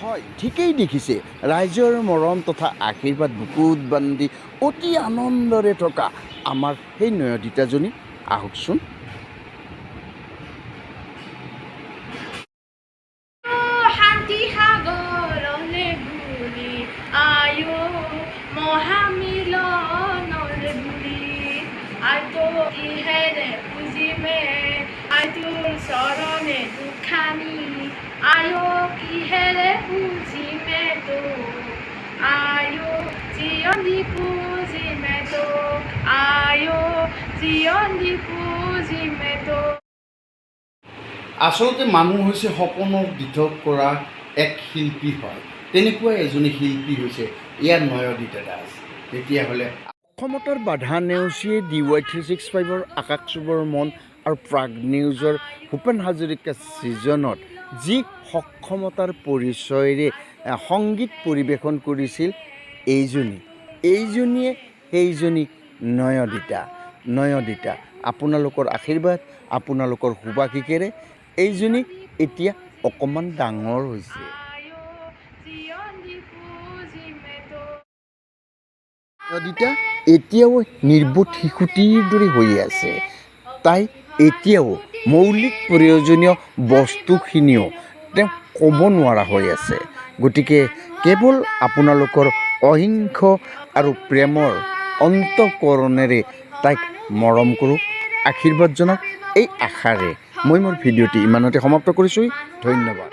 হয়, ঠিকেই দেখিছে। ৰাইজৰ মৰম তথা আশীৰ্বাদ বুকুত বান্ধি অতি আনন্দৰে থকা আমাৰ সেই নয়দিতাজনী আহকচোন। শান্তি সাগৰলে বুলি আয়ো মহামিলনলে বুলি আইতো ইহেৰে পুজিমে আইতোৰ চৰণে দুখানি আয়ো কিহেৰে পুজিমে তো আয়ো জীয়ন্তি পুজিমে তো আয়ো জীয়ন্তি পুজিমে তো। আচলতে মানুহ হৈছে সপোনক দিঠক কৰা এক শিল্পী হয়। তেনেকুৱা এজনী শিল্পী হৈছে ইয়াৰ নয়দিতা দাস। তেতিয়াহ'লে অসমতৰ বাধা নেওচিয়ে DY365 আকাশ চুবৰ মন আৰু প্ৰাগ নিউজৰ ভূপেন হাজৰিকা ছিজনত যি সক্ষমতাৰ পৰিচয়েৰে সংগীত পৰিৱেশন কৰিছিল এইজনীয়ে সেইজনী নয়দিতা। আপোনালোকৰ আশীৰ্বাদ, আপোনালোকৰ সুবাসিসেৰে এইজনী এতিয়া অকণমান ডাঙৰ হৈছে। নয়দিতা এতিয়াও নিৰ্বোধ শিশুটিৰ দৰে হৈ আছে। তাই এতিয়াও মৌলিক প্ৰয়োজনীয় বস্তুখিনিও তেওঁ ক'ব নোৱাৰা হৈ আছে। গতিকে কেৱল আপোনালোকৰ অহিংস আৰু প্ৰেমৰ অন্তঃকৰণেৰে তাইক মৰম কৰক, আশীৰ্বাদ জনাওক। এই আশাৰে মই মোৰ ভিডিঅ'টি ইমানতে সমাপ্ত কৰিছোঁ। ধন্যবাদ।